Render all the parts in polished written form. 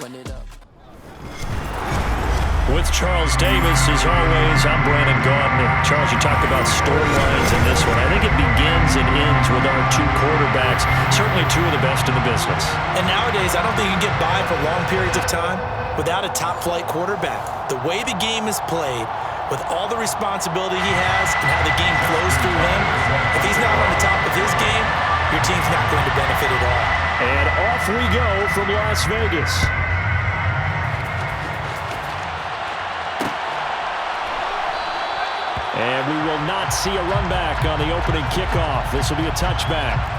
Run it up. With Charles Davis, as always, I'm Brandon Gaudin. Charles, you talked about storylines in this one. I think it begins and ends with our two quarterbacks, certainly two of the best in the business. And nowadays, I don't think you can get by for long periods of time without a top-flight quarterback. The way the game is played, with all the responsibility he has and how the game flows through him, if he's not on the top of his game, your team's not going to benefit at all. And off we go from Las Vegas. And we will not see a run back on the opening kickoff. This will be a touchback.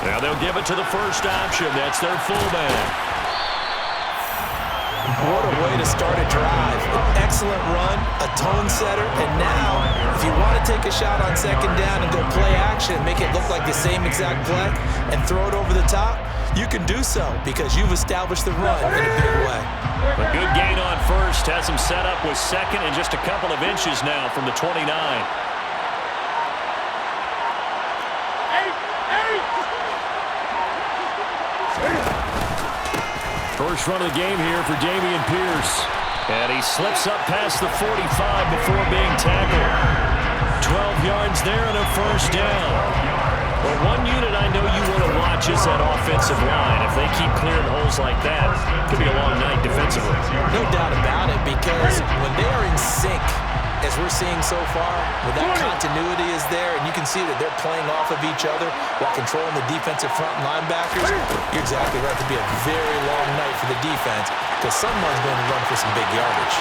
Now they'll give it to the first option. That's their fullback. What a way to start a drive. An excellent run, a tone setter, and now, if you want to take a shot on second down and go play action, make it look like the same exact play, and throw it over the top, you can do so because you've established the run in a big way. A good gain on first. Has him set up with second and just a couple of inches now from the 29. First run of the game here for Dameon Pierce. And he slips up past the 45 before being tackled. 12 yards there and a first down. Well, one unit I know you want to watch is that offensive line. If they keep clearing holes like that, it could be a long night defensively. No doubt about it, because when they are in sync, as we're seeing so far, when that continuity is there and you can see that they're playing off of each other while controlling the defensive front linebackers, you're exactly right. It could be a very long night for the defense because someone's going to run for some big yardage.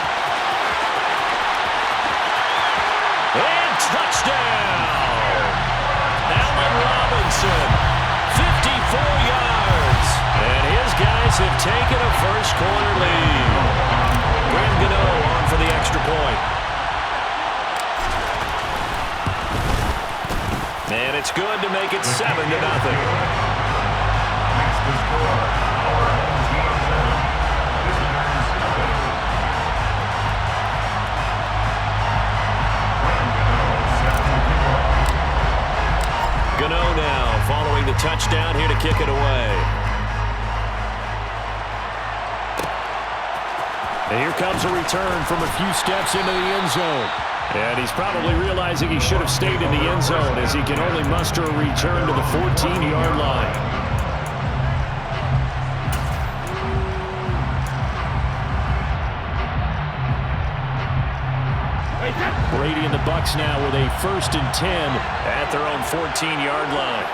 And touchdown! Allen Robinson, 54 yards. And his guys have taken a first-quarter lead. Graham Gano on for the extra point. And it's good to make it 7-0. Gano now following the touchdown here to kick it away. And here comes a return from a few steps into the end zone. And he's probably realizing he should have stayed in the end zone as he can only muster a return to the 14-yard line. Brady and the Bucs now with a 1st and 10 at their own 14-yard line.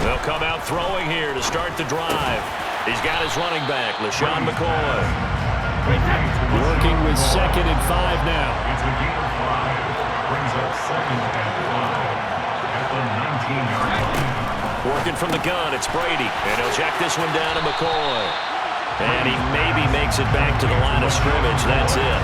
They'll come out throwing here to start the drive. He's got his running back, LaShawn McCoy. Working with 2nd and 5 now. It's a gain of 5. Brings up 2nd and 5 at the 19-yard line. Working from the gun, it's Brady. And he'll check this one down to McCoy. And he maybe makes it back to the line of scrimmage. That's it.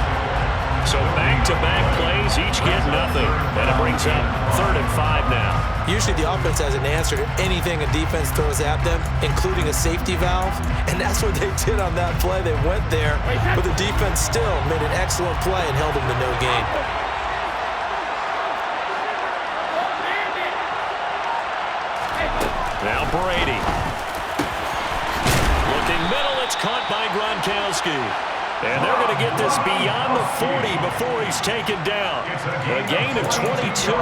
So back-to-back plays, each get nothing. And it brings up 3rd and 5 now. Usually the offense has an answer to anything a defense throws at them, including a safety valve. And that's what they did on that play. They went there, but the defense still made an excellent play and held them to no gain. Now Brady. Looking middle, it's caught by Gronkowski. And they're going to get this beyond the 40 before he's taken down. A gain of 22.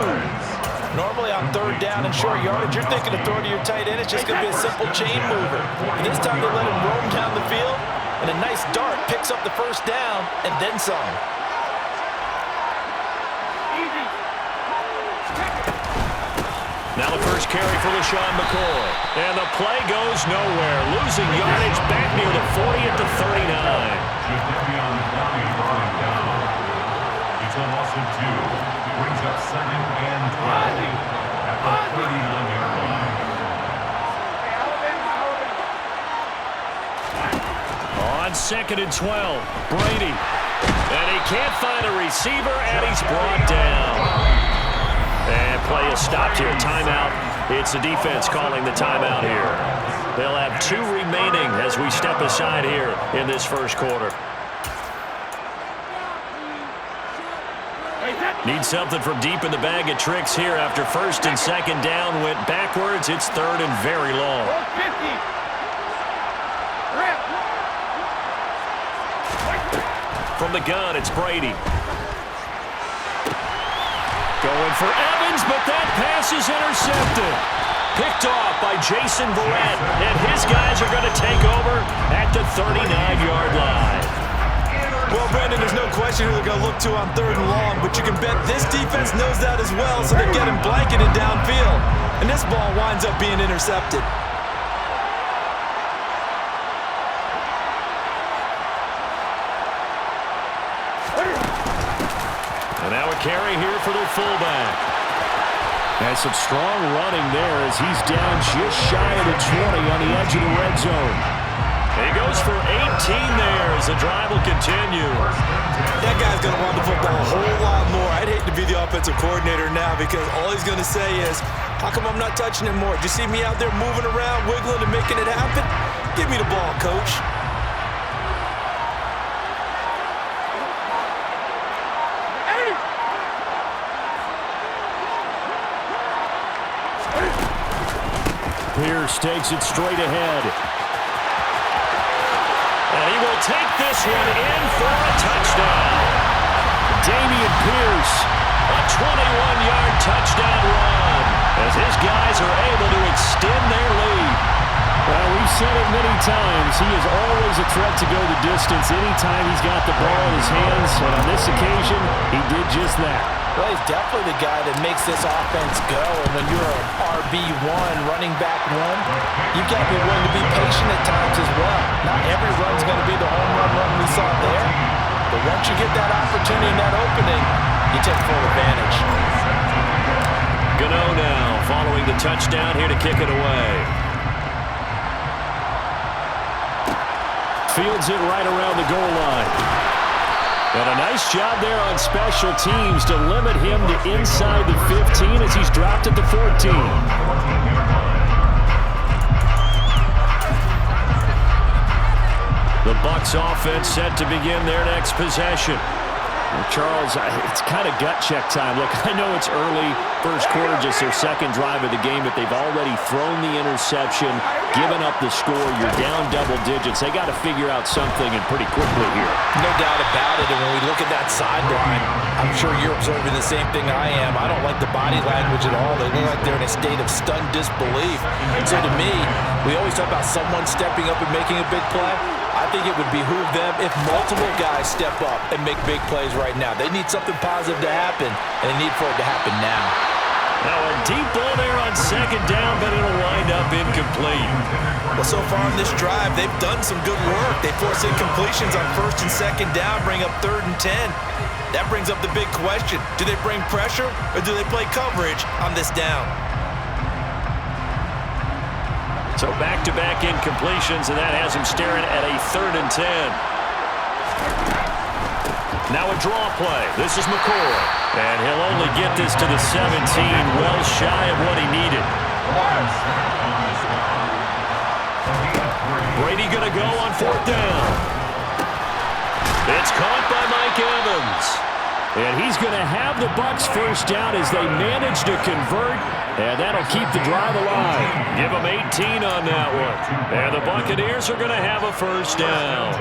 Normally on 3rd down and short yardage, you're thinking of throwing to your tight end. It's just going to be a simple chain mover. And this time they let him roam down the field, and a nice dart picks up the 1st down and then some. Now the 1st first carry for LaShawn McCoy. And the play goes nowhere. Losing yardage back near the 40 at the 39. It's a loss of 2. Brings up 2nd and 12 at the 39-yard line. On 2nd and 12, Brady. And he can't find a receiver, and he's brought down. And play is stopped here. Timeout. It's the defense calling the timeout here. They'll have 2 remaining as we step aside here in this first quarter. Need something from deep in the bag of tricks here after 1st and 2nd down went backwards. It's 3rd and very long. From the gun, it's Brady. Going for Evans, but that pass is intercepted. Picked off by Jason Verrett, and his guys are going to take over at the 39-yard line. Well, Brandon, there's no question who they're going to look to on 3rd and long, but you can bet this defense knows that as well, so they get him blanketed downfield. And this ball winds up being intercepted. And now a carry here for their fullback. And some strong running there as he's down just shy of the 20 on the edge of the red zone. And he goes for 18 there as the drive will continue. That guy's going to run the football a whole lot more. I'd hate to be the offensive coordinator now because all he's going to say is, how come I'm not touching it more? Do you see me out there moving around, wiggling, and making it happen? Give me the ball, coach. Pierce takes it straight ahead. And he will take this one in for a touchdown. Dameon Pierce, a 21-yard touchdown run as his guys are able to extend their lead. Well, we've said it many times. He is always a threat to go the distance anytime he's got the ball in his hands. And on this occasion, he did just that. Well, he's definitely the guy that makes this offense go. And when you're an RB1, running back 1, you've got to be willing to be patient at times as well. Not every run's going to be the home run we saw there. But once you get that opportunity and that opening, you take full advantage. Gano now following the touchdown here to kick it away. Fields it right around the goal line. And a nice job there on special teams to limit him to inside the 15 as he's dropped at the 14. The Bucs offense set to begin their next possession. Well, Charles, it's kind of gut check time. Look, I know it's early, first quarter, just their 2nd drive of the game, but they've already thrown the interception, given up the score. You're down double digits. They got to figure out something, and pretty quickly here. No doubt about it. And when we look at that sideline, I'm sure you're observing the same thing I am. I don't like the body language at all. They look like they're in a state of stunned disbelief. And so to me, we always talk about someone stepping up and making a big play. I think it would behoove them if multiple guys step up and make big plays right now. They need something positive to happen, and they need for it to happen now. Now a deep ball there on 2nd down, but it'll wind up incomplete. Well, so far in this drive, they've done some good work. They force incompletions on 1st and 2nd down, bring up 3rd and 10. That brings up the big question. Do they bring pressure, or do they play coverage on this down? So back-to-back incompletions, and that has him staring at a 3rd and 10. Now a draw play. This is McCoy. And he'll only get this to the 17, well shy of what he needed. Brady going to go on 4th down. It's caught by Mike Evans. And he's going to have the Bucs first down as they manage to convert, and that'll keep the drive alive. Give them 18 on that one. And the Buccaneers are going to have a first down.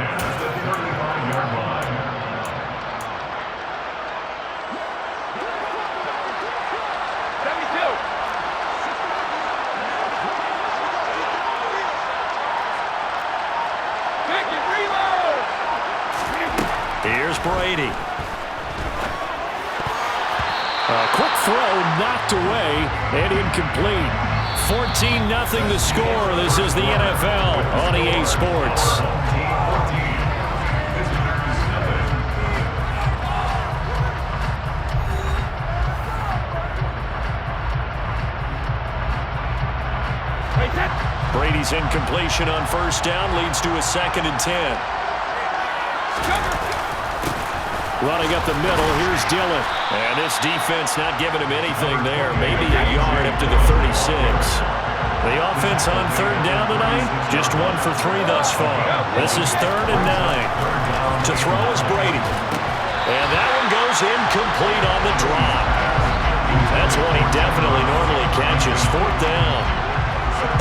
Here's Brady. A quick throw knocked away and incomplete. 14-0 the score. This is the NFL on EA Sports. Brady's incompletion on first down leads to a 2nd and 10. Running up the middle, here's Dillon. And this defense not giving him anything there. Maybe a yard up to the 36. The offense on 3rd down tonight, just 1 for 3 thus far. This is 3rd and 9. To throw is Brady. And that one goes incomplete on the drop. That's one he definitely normally catches. 4th down.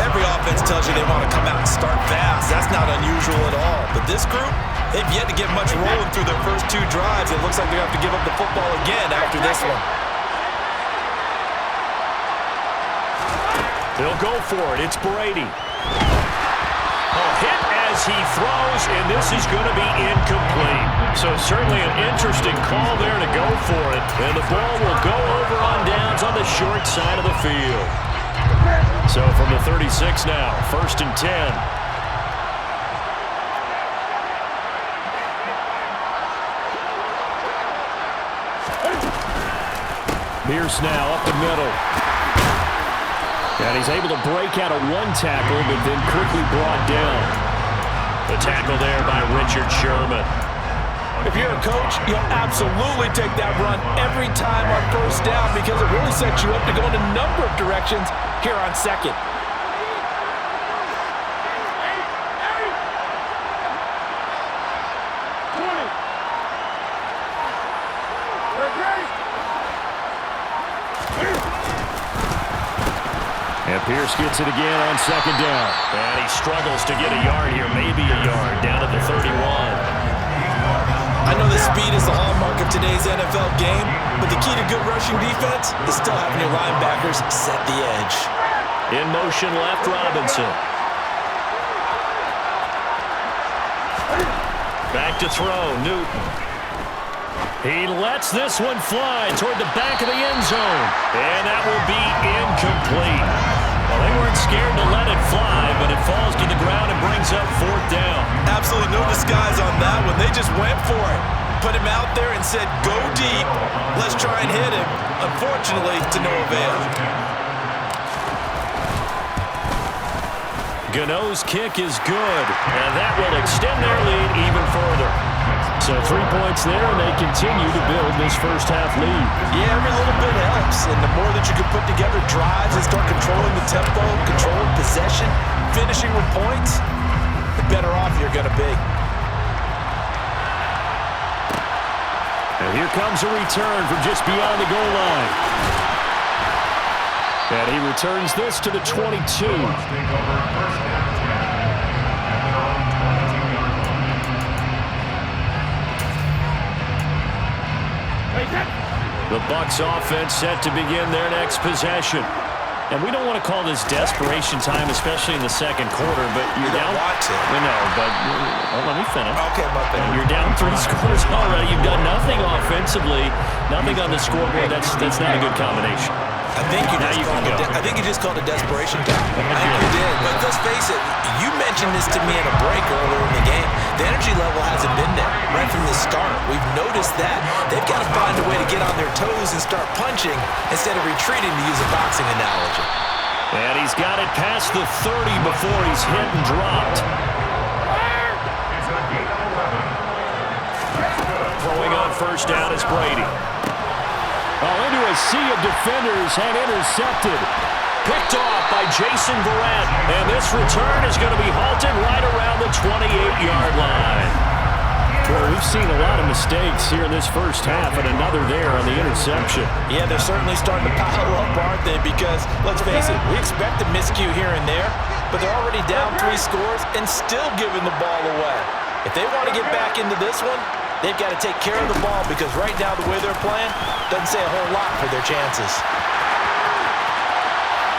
Every offense tells you they want to come out and start fast. That's not unusual at all. But this group, they've yet to get much rolling through their first 2 drives. It looks like they're going to have to give up the football again after this one. They'll go for it. It's Brady. A hit as he throws, and this is going to be incomplete. So certainly an interesting call there to go for it. And the ball will go over on downs on the short side of the field. So from the 36 now, 1st and 10. Pierce now up the middle. And he's able to break out of 1 tackle, but then quickly brought down. The tackle there by Richard Sherman. If you're a coach, you'll absolutely take that run every time on first down because it really sets you up to go in a number of directions here on 2nd. And Pierce gets it again on 2nd down. And he struggles to get a yard here, maybe a yard, down at the 31. I know that speed is the hallmark of today's NFL game, but the key to good rushing defense is still having your linebackers set the edge. In motion left, Robinson. Back to throw, Newton. He lets this one fly toward the back of the end zone. And that will be incomplete. Well, they weren't scared to let it fly, but it falls to the ground and brings up 4th down. Absolutely no disguise on that one. They just went for it. Put him out there and said, go deep. Let's try and hit him. Unfortunately, to no avail. Gano's kick is good, and that will extend their lead even further. So 3 points there, and they continue to build this first half lead. Yeah, every little bit helps, and the more that you can put together drives and start controlling the tempo, controlling possession, finishing with points, the better off you're going to be. And here comes a return from just beyond the goal line. And he returns this to the 22. The Bucs offense set to begin their next possession. And we don't want to call this desperation time, especially in the 2nd quarter, but you're down. Want to. We know, but let me finish. Okay, my bad. You're down 3 scores already. You've done nothing offensively, nothing on the scoreboard. That's not a good combination. I think you just called it desperation time. I think you did. But let's face it, you mentioned this to me in a break earlier in the game. The energy level hasn't been there right from the start. We've noticed that. They've got to find a way to get on their toes and start punching instead of retreating, to use a boxing analogy. And he's got it past the 30 before he's hit and dropped. Throwing on first down is Brady. Into a sea of defenders and intercepted. Picked off by Jason Verrett. And this return is going to be halted right around the 28-yard line. Well, we've seen a lot of mistakes here in this first half, and another there on the interception. Yeah, they're certainly starting to pile up, aren't they? Because, let's face it, we expect a miscue here and there, but they're already down 3 scores and still giving the ball away. If they want to get back into this one, they've got to take care of the ball because right now the way they're playing doesn't say a whole lot for their chances.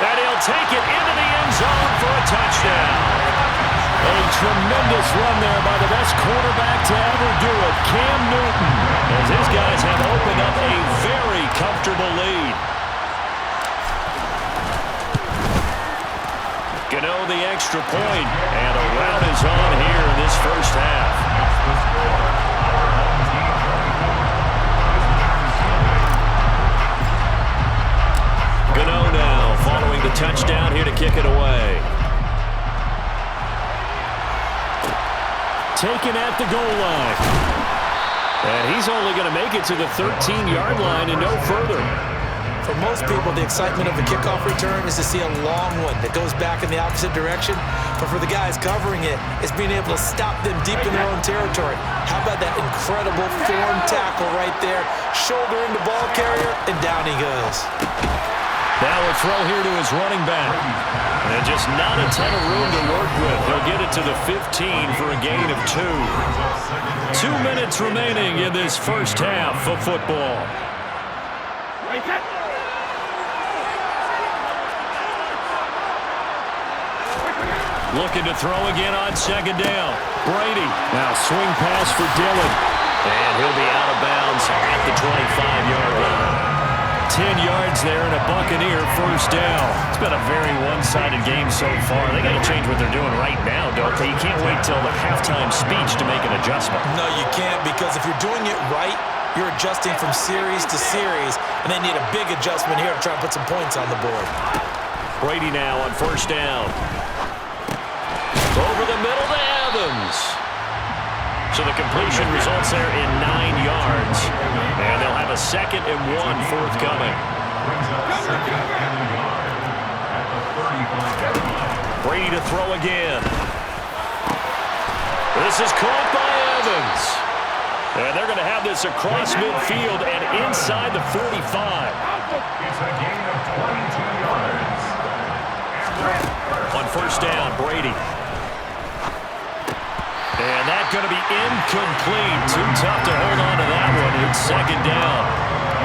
And he'll take it into the end zone for a touchdown. A tremendous run there by the best quarterback to ever do it, Cam Newton, as his guys have opened up a very comfortable lead. extra point, and a rout is on here in this first half. Gano now following the touchdown here to kick it away. Taken at the goal line. And he's only going to make it to the 13-yard line and no further. For most people, the excitement of a kickoff return is to see a long one that goes back in the opposite direction. But for the guys covering it, it's being able to stop them deep in their own territory. How about that incredible form tackle right there? Shoulder into ball carrier, and down he goes. Now a throw here to his running back. And just not a ton of room to work with. He'll get it to the 15 for a gain of 2. 2 minutes remaining in this first half of football. Looking to throw again on second down. Brady. Now swing pass for Dillon. And he'll be out of bounds at the 25-yard line. 10 yards there and a Buccaneer first down. It's been a very one-sided game so far. They got to change what they're doing right now, don't they? You can't wait till the halftime speech to make an adjustment. No, you can't, because if you're doing it right, you're adjusting from series to series, and they need a big adjustment here to try and put some points on the board. Brady now on first down. Over the middle to Evans. So the completion results there in 9 yards. And they'll have a 2nd and 1 forthcoming. Brady to throw again. This is caught by Evans. And they're going to have this across midfield and inside the 45. It's a gain of 22 yards. On first down, Brady. And that's going to be incomplete. Too tough to hold on to that one. It's second down.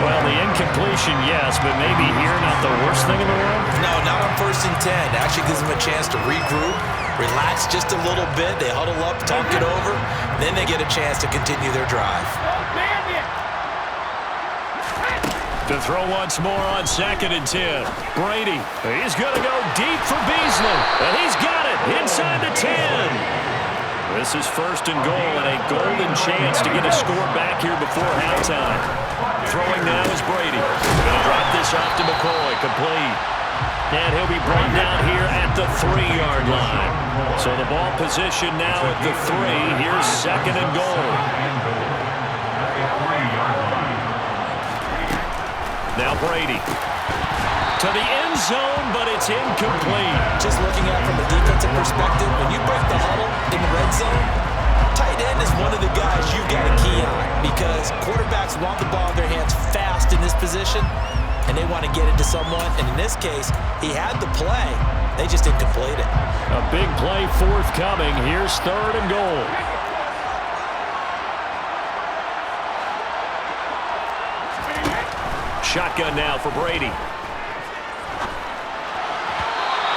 Well, the incompletion, yes, but maybe here not the worst thing in the world? No, not on 1st and 10. Actually gives them a chance to regroup, relax just a little bit. They huddle up, talk it over. Then they get a chance to continue their drive. To throw once more on 2nd and 10. Brady, he's going to go deep for Beasley. And he's got it inside the 10. This is 1st and goal and a golden chance to get a score back here before halftime. Throwing now is Brady. Going to drop this off to McCoy. Complete. And he'll be brought down here at the 3-yard line. So the ball position now at the 3. Here's 2nd and goal. Now Brady. To the end zone, but it's incomplete. Just looking at it from a defensive perspective, when you break the huddle in the red zone, tight end is one of the guys you've got to key on, because quarterbacks want the ball in their hands fast in this position, and they want to get it to someone. And in this case, he had the play. They just didn't complete it. A big play forthcoming. Here's 3rd and goal. Shotgun now for Brady.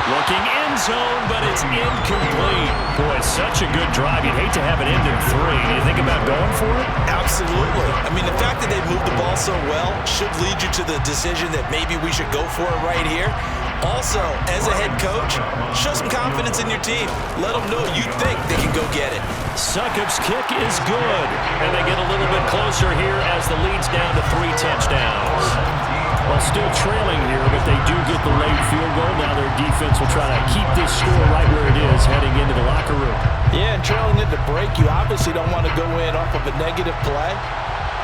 Looking end zone, but it's incomplete. Boy, it's such a good drive. You'd hate to have it end in 3. Do you think about going for it? Absolutely. I mean, the fact that they moved the ball so well should lead you to the decision that maybe we should go for it right here. Also, as a head coach, show some confidence in your team. Let them know you think they can go get it. Succop's kick is good, and they get a little bit closer here as the lead's down to 3 touchdowns. Well, still trailing here, but they do get the late field goal. Now their defense will try to keep this score right where it is heading into the locker room. Yeah, and trailing at the break, you obviously don't want to go in off of a negative play.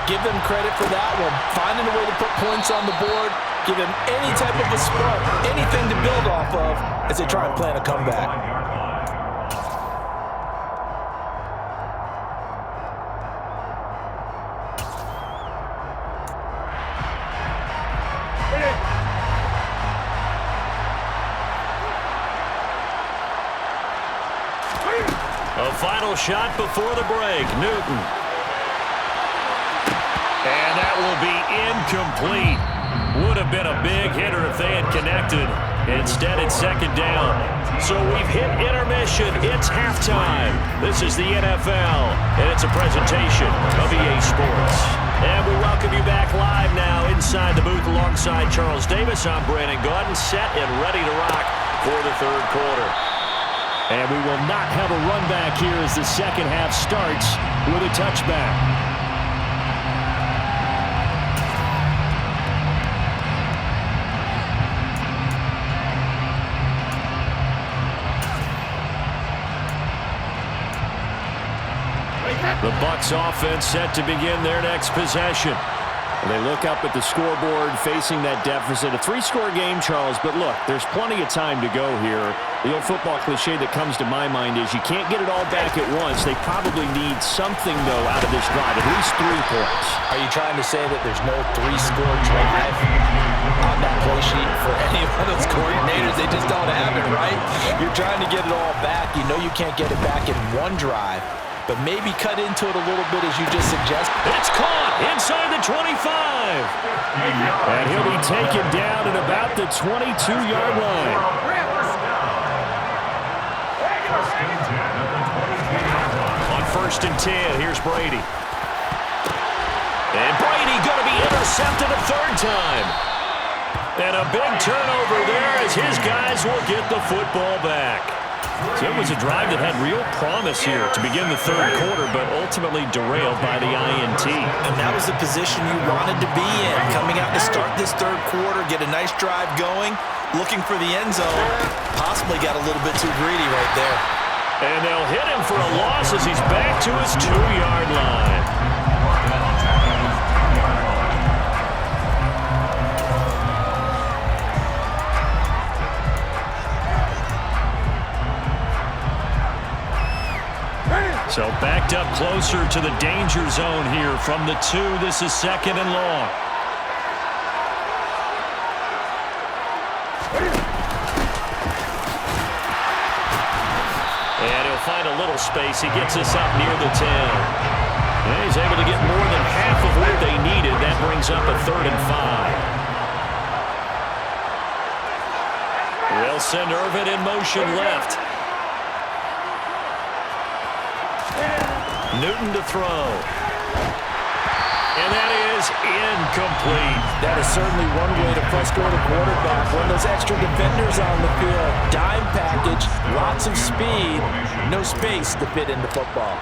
Give them credit for that one. Finding a way to put points on the board, give them any type of a spark, anything to build off of as they try and plan a comeback. A final shot before the break. Newton. And that will be incomplete. Would have been a big hitter if they had connected. Instead, it's 2nd down. So we've hit intermission. It's halftime. This is the NFL, and it's a presentation of EA Sports. And we welcome you back live now inside the booth alongside Charles Davis. I'm Brandon Gaudin, set and ready to rock for the 3rd quarter. And we will not have a run back here as the second half starts with a touchback. The Bucs offense set to begin their next possession. They look up at the scoreboard facing that deficit. A 3-score game, Charles, but look, there's plenty of time to go here. The old football cliche that comes to my mind is you can't get it all back at once. They probably need something, though, out of this drive, at least 3 points. Are you trying to say that there's no 3-score drive on that play sheet for any of those coordinators? They just don't have it, right? You're trying to get it all back. You know you can't get it back in one drive, but maybe cut into it a little bit as you just suggested. It's caught inside the 25. And he'll be taken down at about the 22-yard line. On 1st and 10, here's Brady. And Brady going to be intercepted a 3rd time. And a big turnover there as his guys will get the football back. So it was a drive that had real promise here to begin the 3rd quarter, but ultimately derailed by the INT. And that was the position you wanted to be in, coming out to start this 3rd quarter, get a nice drive going, looking for the end zone. Possibly got a little bit too greedy right there. And they'll hit him for a loss as he's back to his 2-yard line. So backed up closer to the danger zone here from the 2. This is 2nd and long. And he'll find a little space. He gets us up near the 10. And he's able to get more than half of what they needed. That brings up a 3rd and 5. They'll send Irvin in motion left. Newton to throw. And that is incomplete. That is certainly one way to frustrate a quarterback. When those extra defenders on the field, dime package, lots of speed, no space to fit in the football.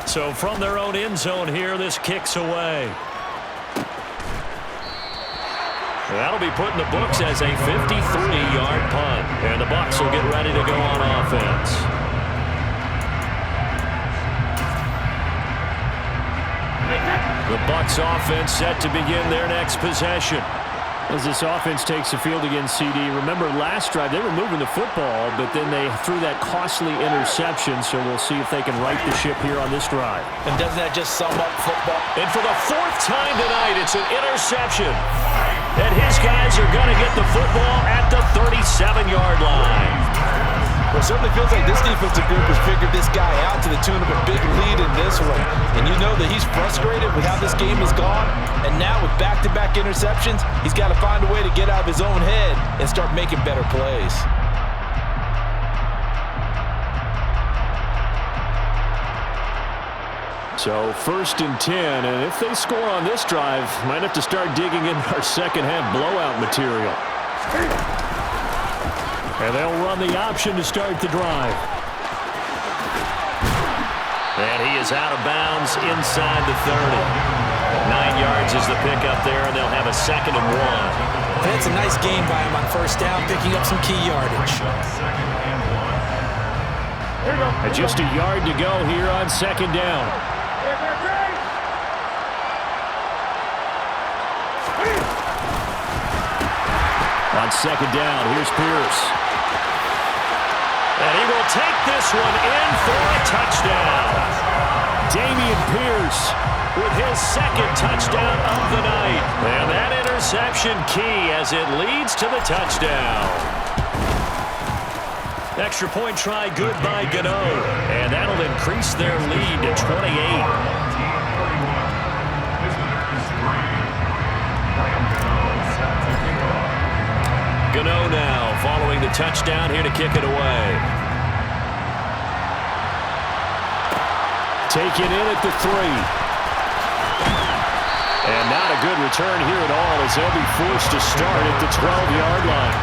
So from their own end zone here, this kicks away. That'll be put in the books as a 53-yard punt. And the Bucs will get ready to go on offense. The Bucs offense set to begin their next possession. As this offense takes the field against CD, remember last drive they were moving the football, but then they threw that costly interception, so we'll see if they can right the ship here on this drive. And doesn't that just sum up football? And for the 4th time tonight, it's an interception. And his guys are going to get the football at the 37-yard line. Well, it certainly feels like this defensive group has figured this guy out to the tune of a big lead in this one. And you know that he's frustrated with how this game has gone. And now with back-to-back interceptions, he's got to find a way to get out of his own head and start making better plays. So 1st and 10, and if they score on this drive, might have to start digging in our second half blowout material. And they'll run the option to start the drive. And he is out of bounds inside the 30. 9 yards is the pickup there, and they'll have a 2nd and 1. That's a nice game by him on 1st down, picking up some key yardage. And just a yard to go here on 2nd down. On 2nd down, here's Pierce. And he will take this one in for a touchdown. Dameon Pierce with his 2nd touchdown of the night. And that interception key as it leads to the touchdown. Extra point try good by Gano. And that'll increase their lead to 28. Gano now following the touchdown here to kick it away. Taken in at the 3. And not a good return here at all as they'll be forced to start at the 12-yard line.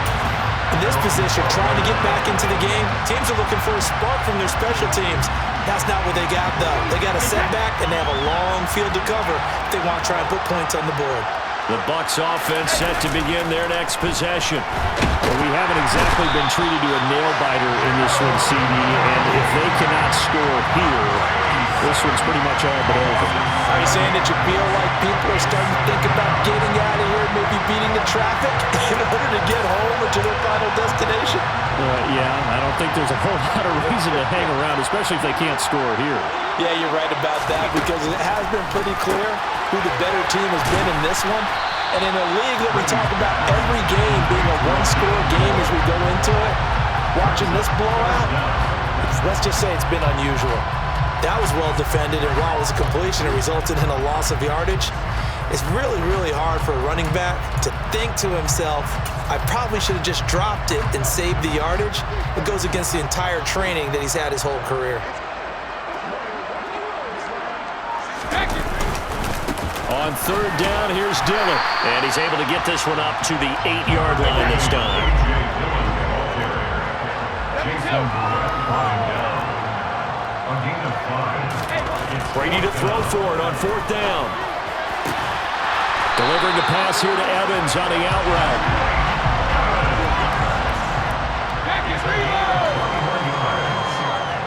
In this position, trying to get back into the game, teams are looking for a spark from their special teams. That's not what they got, though. They got a setback, and they have a long field to cover if they want to try and put points on the board. The Bucs offense set to begin their next possession. Well, we haven't exactly been treated to a nail-biter in this one, CD, and if they cannot score here, this one's pretty much all but over. Are you saying that you feel like people are starting to think about getting out of here, maybe beating the traffic in order to get home or to their final destination? Yeah, I don't think there's a whole lot of reason to hang around, especially if they can't score here. Yeah, you're right about that, because it has been pretty clear who the better team has been in this one. And in a league that we talk about every game being a one-score game as we go into it, watching this blowout, let's just say it's been unusual. That was well defended, and while it was a completion, it resulted in a loss of yardage. It's really, really hard for a running back to think to himself, I probably should have just dropped it and saved the yardage. It goes against the entire training that he's had his whole career. On third down, here's Dillon. And he's able to get this one up to the 8-yard line this time. Brady to throw for it on fourth down. Delivering the pass here to Evans on the out route.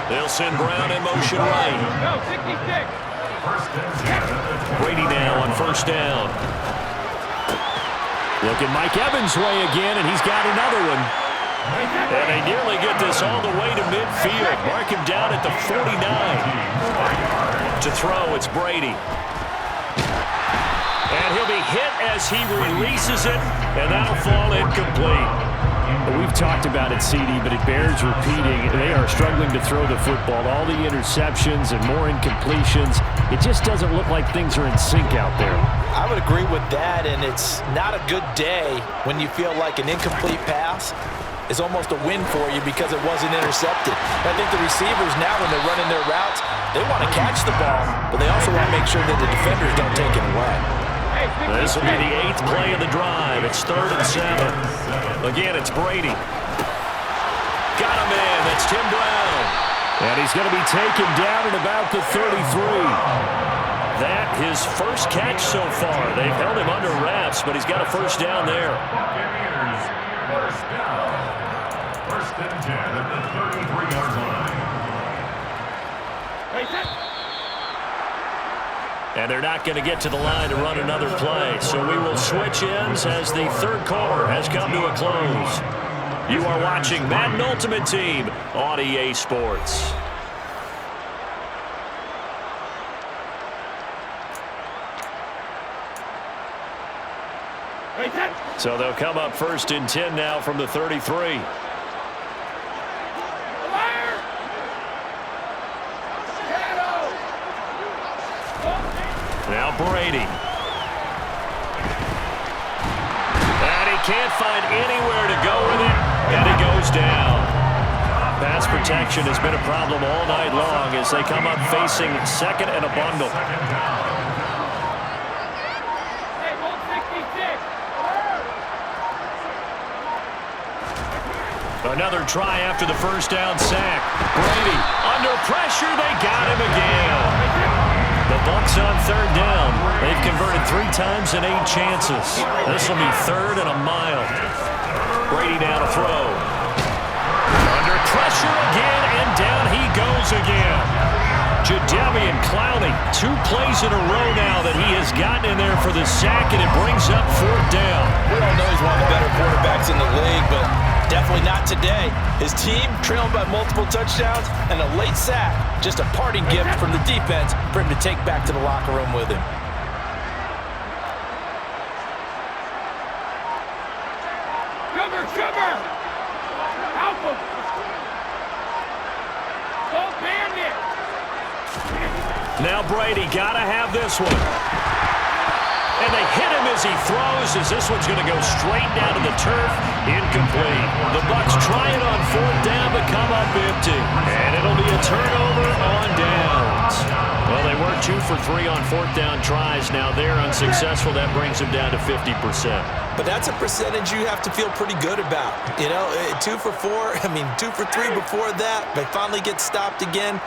They'll send Brown in motion right. Brady now on first down. Looking Mike Evans' way again, and he's got another one. And they nearly get this all the way to midfield. Mark him down at the 49. To throw, it's Brady. And he'll be hit as he releases it, and that'll fall incomplete. We've talked about it, CD, but it bears repeating. They are struggling to throw the football. All the interceptions and more incompletions. It just doesn't look like things are in sync out there. I would agree with that, and it's not a good day when you feel like an incomplete pass is almost a win for you because it wasn't intercepted. I think the receivers now, when they're running their routes, they want to catch the ball, but they also want to make sure that the defenders don't take it away. This will be the 8th play of the drive. It's 3rd and 7. Again, it's Brady. Got him in. That's Tim Brown. And he's going to be taken down at about the 33. That his first catch so far. They've held him under wraps, but he's got a first down there. First down. First and 10 at the 33-yard line. And they're not going to get to the line to run another play. So we will switch ends as the third quarter has come to a close. You are watching Madden Ultimate Team on EA Sports. So they'll come up 1st and 10 now from the 33. Now Brady. And he can't find anywhere to go with it, and he goes down. Pass protection has been a problem all night long as they come up facing 2nd and a bundle. Another try after the first down sack. Brady under pressure. They got him again. The Bucs on 3rd down. They've converted 3 times in 8 chances. This will be 3rd and a mile. Brady now to throw. Under pressure again, and down he goes again. Jadeveon Clowney, 2 plays in a row now that he has gotten in there for the sack, and it brings up 4th down. We all know he's one of the better quarterbacks in the league, but definitely not today. His team trailed by multiple touchdowns and a late sack. Just a parting gift from the defense for him to take back to the locker room with him. Cover! Help him! Don't bandit! Now Brady got to have this one. And they hit him as he throws, as this one's going to go straight down to the turf. Incomplete. The Bucs try it on 4th down, but come up empty. And it'll be a turnover on downs. Well, they worked 2 for 3 on fourth down tries. Now they're unsuccessful. That brings them down to 50%. But that's a percentage you have to feel pretty good about. You know, 2 for 4, 2 for 3 before that, but finally get stopped again.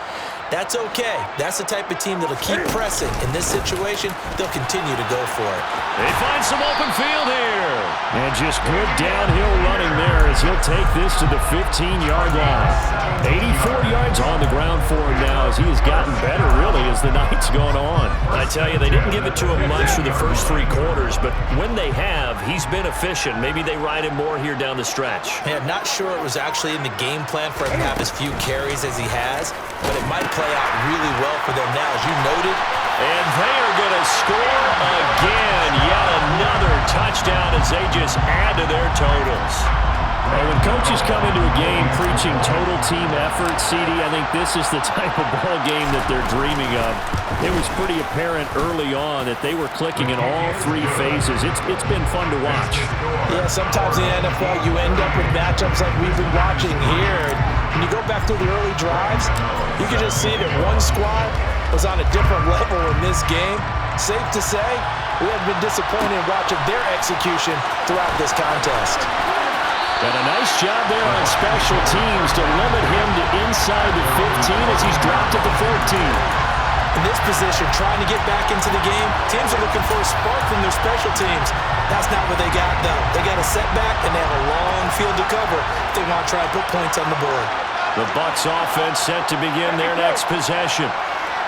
That's okay. That's the type of team that'll keep pressing. In this situation, they'll continue to go for it. They find some open field here. And just good downhill running there as he'll take this to the 15-yard line. 84 yards on the ground for him now as he has gotten better, really, as the night's gone on. I tell you, they didn't give it to him much for the first 3 quarters, but when they have, he's been efficient. Maybe they ride him more here down the stretch. Yeah, I'm not sure it was actually in the game plan for him to have as few carries as he has, but it might play out really well for them now, as you noted. And they are going to score again. Yet another touchdown as they just add to their totals. Well, when coaches come into a game preaching total team effort, CD, I think this is the type of ball game that they're dreaming of. It was pretty apparent early on that they were clicking in all 3 phases. It's been fun to watch. Yeah, sometimes in the NFL you end up with matchups like we've been watching here. When you go back through the early drives, you can just see that one squad was on a different level in this game. Safe to say, we have been disappointed in watching their execution throughout this contest. And a nice job there on special teams to limit him to inside the 15 as he's dropped at the 14. In this position, trying to get back into the game, teams are looking for a spark from their special teams. That's not what they got, though. They got a setback, and they have a long field to cover if they want to try and put points on the board. The Bucs offense set to begin their next possession.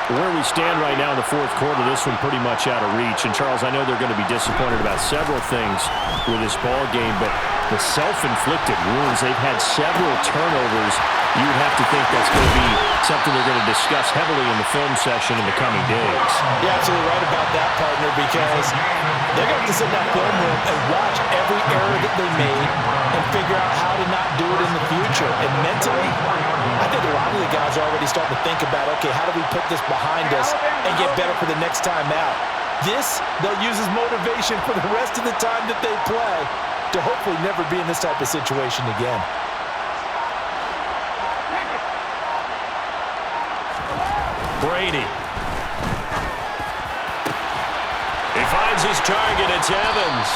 Where we stand right now in the fourth quarter, this one pretty much out of reach. And, Charles, I know they're going to be disappointed about several things with this ball game, but the self-inflicted wounds, they've had several turnovers. You would have to think that's going to be something they're going to discuss heavily in the film session in the coming days. You're absolutely right about that, partner, because they're going to have to sit in that film room and watch every error that they made and figure out how to not do it in the future. And mentally, I think a lot of the guys are already starting to think about, okay, how do we put this behind us and get better for the next time out? This, they'll use as motivation for the rest of the time that they play to hopefully never be in this type of situation again. Brady. He finds his target. It's Evans.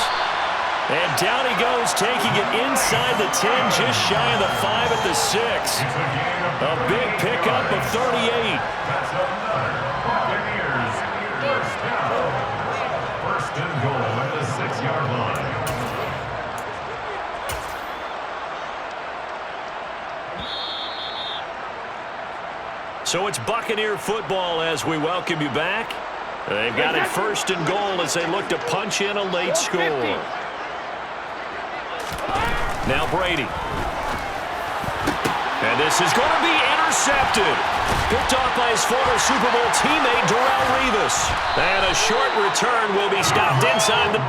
And down he goes, taking it inside the 10, just shy of the 5 at the 6. A big pickup of 38. That's another Buccaneers first down. First and goal at the 6-yard line. So it's Buccaneer football as we welcome you back. They've got it first and goal as they look to punch in a late score. Now Brady. And this is going to be intercepted. Picked off by his former Super Bowl teammate, Darrelle Revis. And a short return will be stopped inside the...